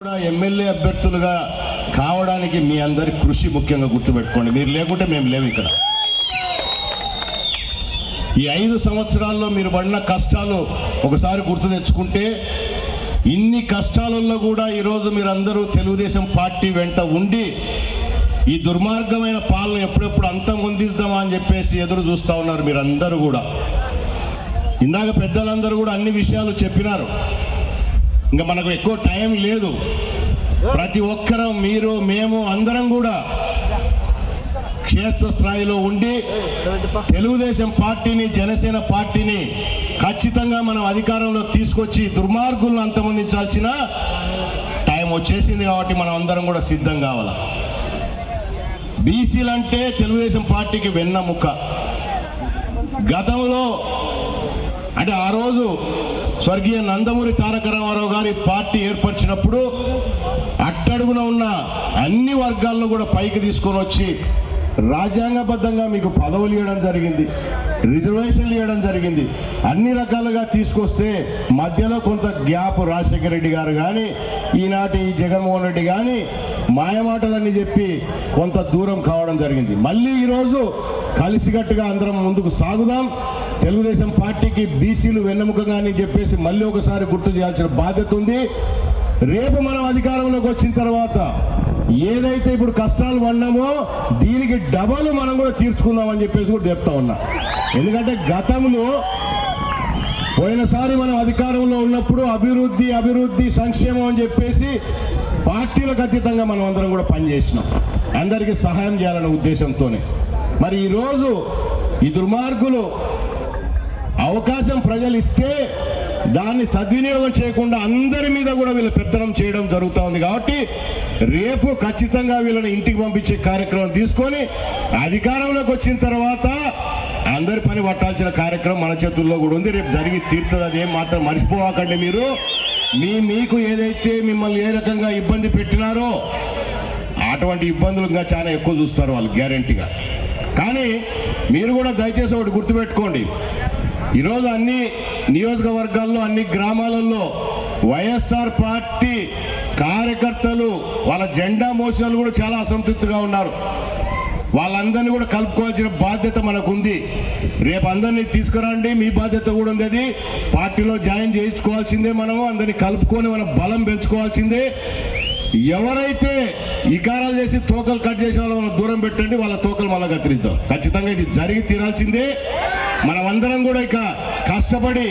కూడా ఎమ్మెల్యే అభ్యర్థులుగా కావడానికి మీ అందరి కృషి ముఖ్యంగా గుర్తుపెట్టుకోండి. మీరు లేకుంటే మేము లేవు ఇక్కడ. ఈ 5 సంవత్సరాల్లో మీరు పడిన కష్టాలు ఒకసారి గుర్తు తెచ్చుకుంటే, ఇన్ని కష్టాలలో కూడా ఈరోజు మీరందరూ తెలుగుదేశం పార్టీ వెంట ఉండి ఈ దుర్మార్గమైన పాలన ఎప్పుడెప్పుడు అంతం పొందిద్దామా అని చెప్పేసి ఎదురు చూస్తూ ఉన్నారు మీరందరూ కూడా. ఇందాక పెద్దలందరూ కూడా అన్ని విషయాలు చెప్పినారు. ఇంకా మనకు ఎక్కువ టైం లేదు. ప్రతి ఒక్కరం, మీరు, మేము అందరం కూడా క్షేత్రస్థాయిలో ఉండి తెలుగుదేశం పార్టీని, జనసేన పార్టీని ఖచ్చితంగా మనం అధికారంలో తీసుకొచ్చి దుర్మార్గులను అంతమొందించాల్సిన టైం వచ్చేసింది. కాబట్టి మనం అందరం కూడా సిద్ధం కావాలి. బీసీలు అంటే తెలుగుదేశం పార్టీకి వెన్నెముక. గతంలో అంటే ఆ రోజు స్వర్గీయ నందమూరి తారక రామారావు గారి పార్టీ ఏర్పరిచినప్పుడు అట్టడుగున ఉన్న అన్ని వర్గాలను కూడా పైకి తీసుకొని వచ్చి రాజ్యాంగబద్ధంగా మీకు పదవులు ఇవ్వడం జరిగింది, రిజర్వేషన్లు ఇవ్వడం జరిగింది. అన్ని రకాలుగా తీసుకొస్తే మధ్యలో కొంత గ్యాప్ రాజశేఖర రెడ్డి గారు కానీ, ఈనాటి జగన్మోహన్ రెడ్డి కానీ మాయమాటలన్నీ చెప్పి కొంత దూరం కావడం జరిగింది. మళ్ళీ ఈరోజు కలిసికట్టుగా అందరం ముందుకు సాగుదాం. తెలుగుదేశం పార్టీకి బీసీలు వెన్నెముకగా అని చెప్పేసి మళ్ళీ ఒకసారి గుర్తు చేయాల్సిన బాధ్యత ఉంది. రేపు మనం అధికారంలోకి వచ్చిన తర్వాత ఏదైతే ఇప్పుడు కష్టాలు పడినామో దీనికి డబల్ మనం కూడా తీర్చుకుందామని చెప్పేసి కూడా చెప్తా ఉన్నా. ఎందుకంటే గతంలో పోయినసారి మనం అధికారంలో ఉన్నప్పుడు అభివృద్ధి అభివృద్ధి సంక్షేమం అని చెప్పేసి పార్టీలకు అతీతంగా మనం అందరం కూడా పనిచేసినాం, అందరికీ సహాయం చేయాలనే ఉద్దేశంతోనే. మరి ఈరోజు ఈ దుర్మార్గులు అవకాశం ప్రజలు ఇస్తే దాన్ని సద్వినియోగం చేయకుండా అందరి మీద కూడా వీళ్ళ పెత్తనం చేయడం జరుగుతూ ఉంది. కాబట్టి రేపు ఖచ్చితంగా వీళ్ళని ఇంటికి పంపించే కార్యక్రమం తీసుకొని అధికారంలోకి వచ్చిన తర్వాత అందరి పని పట్టాల్సిన కార్యక్రమం మన చేతుల్లో కూడా ఉంది. రేపు జరిగి తీరుతుంది. అదేం మాత్రం మర్చిపోవాకండి. మీరు మీకు ఏదైతే మిమ్మల్ని ఏ రకంగా ఇబ్బంది పెట్టినారో అటువంటి ఇబ్బందులు ఇంకా చాలా ఎక్కువ చూస్తారు వాళ్ళు గ్యారెంటీగా. కానీ మీరు కూడా దయచేసి ఒకటి గుర్తుపెట్టుకోండి. ఈరోజు అన్ని నియోజకవర్గాల్లో, అన్ని గ్రామాలలో వైఎస్ఆర్ పార్టీ కార్యకర్తలు వాళ్ళ జెండా మోసిన వాళ్ళు కూడా చాలా అసంతృప్తిగా ఉన్నారు. వాళ్ళందరినీ కూడా కలుపుకోవాల్సిన బాధ్యత మనకు ఉంది. రేపు అందరినీ తీసుకురండి, మీ బాధ్యత కూడా ఉంది. అది పార్టీలో జాయిన్ చేయించుకోవాల్సిందే. మనము అందరినీ కలుపుకొని మనం బలం పెంచుకోవాల్సిందే. ఎవరైతే ఇకారాలు చేసి తోకలు కట్ చేసే వాళ్ళు మనం దూరం పెట్టండి, వాళ్ళ తోకలు మళ్ళీ కత్తిరిద్దాం. ఖచ్చితంగా ఇది జరిగి తీరాల్సిందే. మనమందరం కూడా ఇక కష్టపడి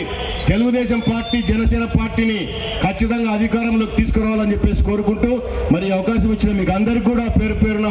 తెలుగుదేశం పార్టీ, జనసేన పార్టీని ఖచ్చితంగా అధికారంలోకి తీసుకురావాలని చెప్పేసి కోరుకుంటూ, మరి అవకాశం ఇచ్చిన మీకు అందరికీ కూడా పేరు పేరున